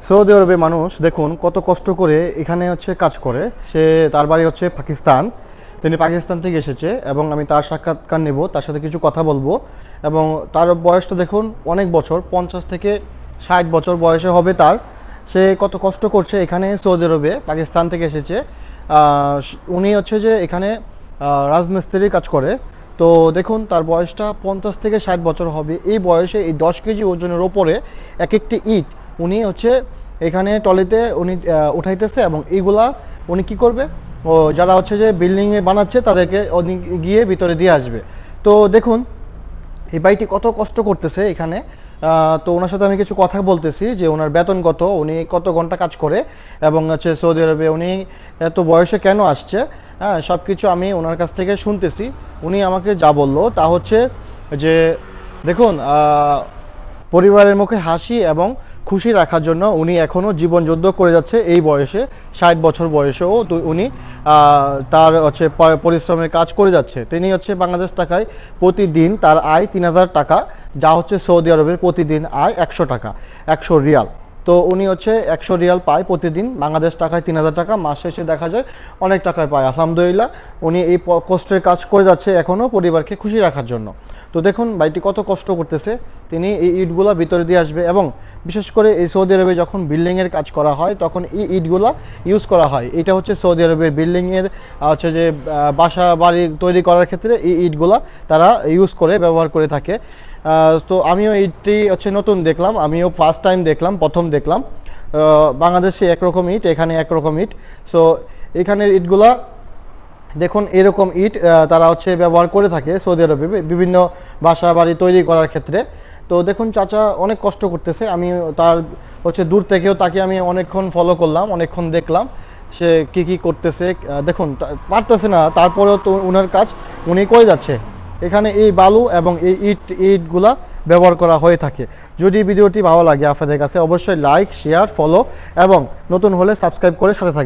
Saudi আরবে মানুষ দেখুন কত কষ্ট করে এখানে হচ্ছে কাজ করে। তার বাড়ি হচ্ছে পাকিস্তান। তিনি পাকিস্তান থেকে এসেছে এবং আমি তার সাক্ষাৎকার নেব, তার সাথে কিছু কথা বলবো। এবং তার বয়সটা দেখুন অনেক বছর, 50 থেকে 60 বছর বয়সে হবে তার। সে কত কষ্ট করছে এখানে সৌদি আরবে, পাকিস্তান থেকে এসেছে। উনি হচ্ছে যে এখানে রাজমিস্ত্রির কাজ করে। তো দেখুন তার বয়সটা 50 থেকে 60 বছর হবে। এই বয়সে এই 10 কেজি ওজনের ওপরে এক একটি ইট উনি হচ্ছে এখানে টলিতে উনি উঠাইতেছে, এবং এইগুলা উনি কি করবে, ও যারা হচ্ছে যে বিল্ডিংয়ে বানাচ্ছে তাদেরকে উনি গিয়ে ভিতরে দিয়ে আসবে। তো দেখুন এই ভাইটি কত কষ্ট করতেছে এখানে। তো ওনার সাথে আমি কিছু কথা বলতেছি যে ওনার বেতন কত, উনি কত ঘন্টা কাজ করে, এবং হচ্ছে সৌদি আরবে উনি এত বয়সে কেন আসছে। হ্যাঁ, সব কিছু আমি ওনার কাছ থেকে শুনতেছি। উনি আমাকে যা বললো তা হচ্ছে যে দেখুন পরিবারের মুখে হাসি এবং খুশি রাখার জন্য উনি এখনও জীবন যুদ্ধ করে যাচ্ছে এই বয়সে। 60 বছর বয়সেও তো উনি তার হচ্ছে পরিশ্রমের কাজ করে যাচ্ছে। তিনি হচ্ছে বাংলাদেশ টাকায় প্রতিদিন তার আয় 3000 টাকা, যা হচ্ছে সৌদি আরবের প্রতিদিন আয় 100 টাকা, 100 রিয়াল। তো উনি হচ্ছে 100 রিয়াল পায় প্রতিদিন, বাংলাদেশ টাকায় 3000 টাকা। মাস শেষে দেখা যায় অনেক টাকায় পায়। আলহামদুলিল্লাহ, উনি এই কষ্টের কাজ করে যাচ্ছে এখনও পরিবারকে খুশি রাখার জন্য। তো দেখুন ভাইটি কত কষ্ট করতেছে। তিনি এই ইটগুলা ভিতরে দিয়ে আসবে, এবং বিশেষ করে এই সৌদি আরবে যখন বিল্ডিংয়ের কাজ করা হয় তখন এই ইটগুলা ইউজ করা হয়। এটা হচ্ছে সৌদি আরবের বিল্ডিংয়ের হচ্ছে যে বাসা বাড়ি তৈরি করার ক্ষেত্রে এই ইটগুলা তারা ইউজ করে, ব্যবহার করে থাকে। তো আমিও ইটটি হচ্ছে নতুন দেখলাম, আমিও ফার্স্ট টাইম দেখলাম, প্রথম দেখলাম। বাংলাদেশে একরকম ইট, এখানে একরকম ইট। সো এখানের ইটগুলা দেখুন এরকম ইট তারা হচ্ছে ব্যবহার করে থাকে সৌদি আরবে বিভিন্ন বাসা বাড়ি তৈরি করার ক্ষেত্রে। তো দেখুন চাচা অনেক কষ্ট করতেছে। আমি তার হচ্ছে দূর থেকেও তাকে আমি অনেকক্ষণ ফলো করলাম, অনেকক্ষণ দেখলাম সে কি কি করতেছে। দেখুন পারতেছে না, তারপরেও তো উনার কাজ উনি করে যাচ্ছে। এখানে এই বালু এবং এই ইটগুলা ব্যবহার করা হয়ে থাকে। যদি ভিডিওটি ভালো লাগে আপনাদের কাছে, অবশ্যই লাইক, শেয়ার, ফলো এবং নতুন হলে সাবস্ক্রাইব করে সাথে থাকবেন।